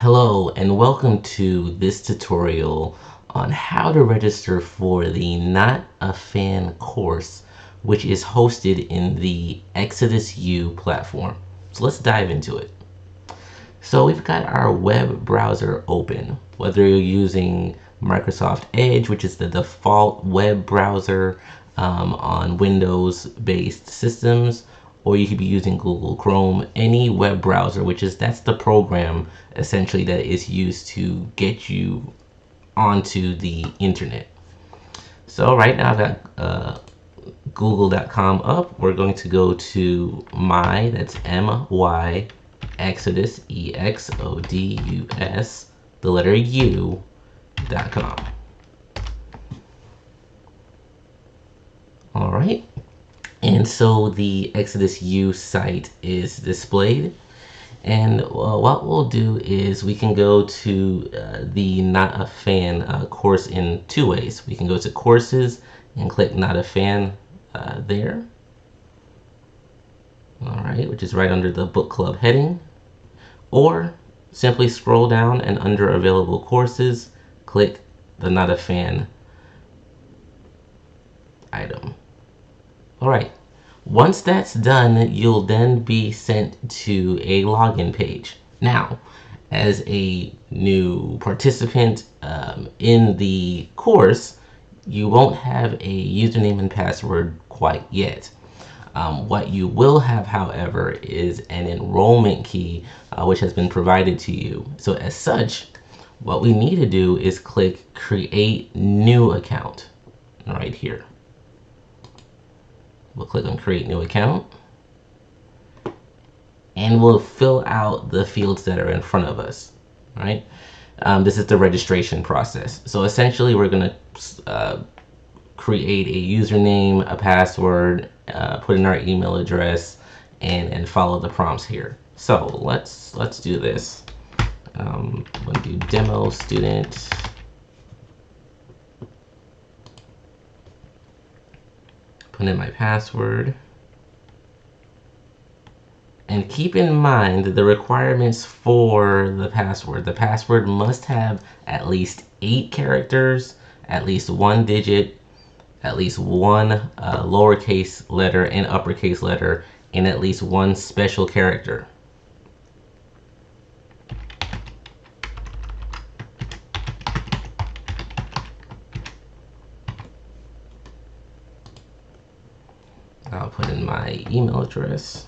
Hello and welcome to this tutorial on how to register for the Not a Fan course, which is hosted in the ExodusU platform. So let's dive into it. So we've got our web browser open, whether you're using Microsoft Edge, which is the default web browser on Windows-based systems, or you could be using Google Chrome, any web browser, that's the program essentially that is used to get you onto the internet. So right now I've got google.com up. We're going to go to that's my Exodus, EXODUS, the letter U.com. All right. And so the ExodusU site is displayed. And what we'll do is we can go to the Not a Fan course in two ways. We can go to Courses and click Not a Fan there. All right, which is right under the Book Club heading. Or simply scroll down and under Available Courses, click the Not a Fan item. All right. Once that's done, you'll then be sent to a login page. Now, as a new participant in the course, you won't have a username and password quite yet. What you will have, however, is an enrollment key, which has been provided to you. So as such, what we need to do is click Create New Account right here. We'll click on Create New Account, and we'll fill out the fields that are in front of us, right? This is the registration process. So essentially, we're going to create a username, a password, put in our email address, and follow the prompts here. So let's do this. I'm going to do demo student. Put in my password. And keep in mind the requirements for the password. The password must have at least 8 characters, at least 1 digit, at least 1 lowercase letter and uppercase letter, and at least 1 special character. I'll put in my email address.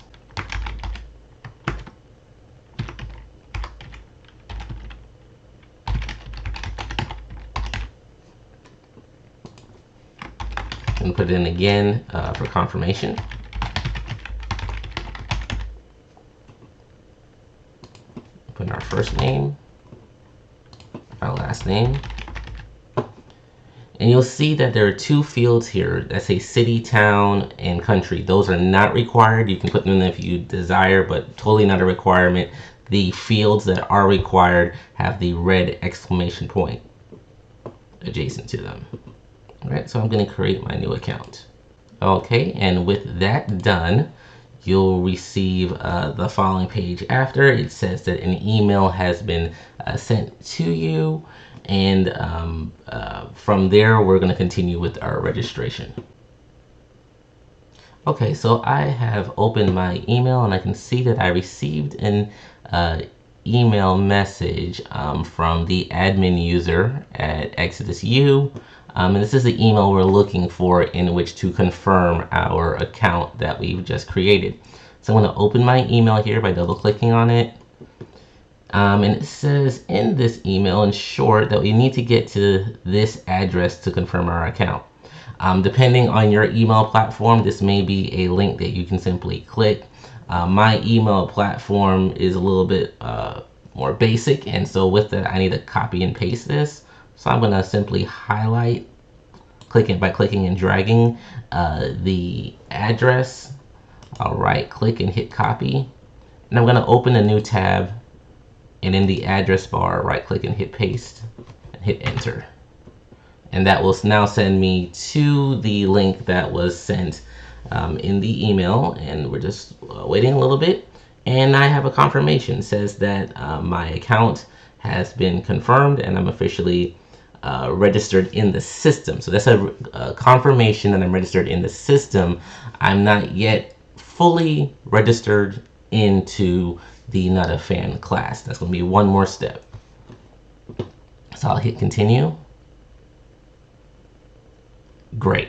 And put it in again for confirmation. Put in our first name, our last name. And you'll see that there are 2 fields here that say city, town, and country. Those are not required. You can put them in if you desire, but totally not a requirement. The fields that are required have the red exclamation point adjacent to them. All right, so I'm going to create my new account. Okay, and with that done, you'll receive the following page after. It says that an email has been sent to you. And from there, we're going to continue with our registration. Okay, so I have opened my email and I can see that I received an email message from the admin user at ExodusU. And this is the email we're looking for in which to confirm our account that we've just created. So I'm going to open my email here by double clicking on it. And it says in this email, in short, that we need to get to this address to confirm our account. Depending on your email platform, this may be a link that you can simply click. My email platform is a little bit more basic, and so with that, I need to copy and paste this. So I'm going to simply highlight, by clicking and dragging the address. I'll right click and hit copy. And I'm going to open a new tab. And in the address bar, right click and hit paste and hit enter. And that will now send me to the link that was sent in the email. And we're just waiting a little bit. And I have a confirmation. It says that my account has been confirmed and I'm officially registered in the system. So that's a confirmation that I'm registered in the system. I'm not yet fully registered into the Not a Fan class. That's going to be one more step. So I'll hit continue. Great.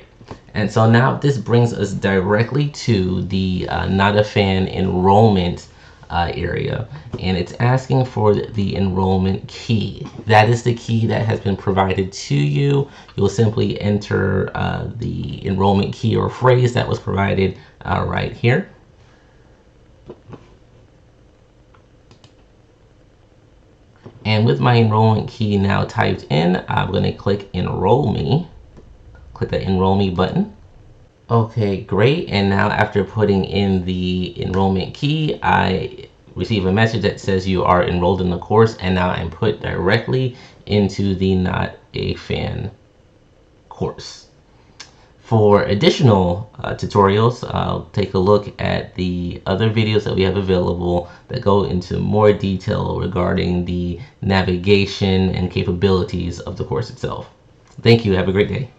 And so now this brings us directly to the Not a Fan enrollment area, and it's asking for the enrollment key. That is the key that has been provided to you. You'll simply enter the enrollment key or phrase that was provided right here. And with my enrollment key now typed in, I'm going to click Enroll Me. Click the Enroll Me button. Okay, great. And now after putting in the enrollment key, I receive a message that says you are enrolled in the course, and now I'm put directly into the Not a Fan course. For additional tutorials, I'll take a look at the other videos that we have available that go into more detail regarding the navigation and capabilities of the course itself. Thank you. Have a great day.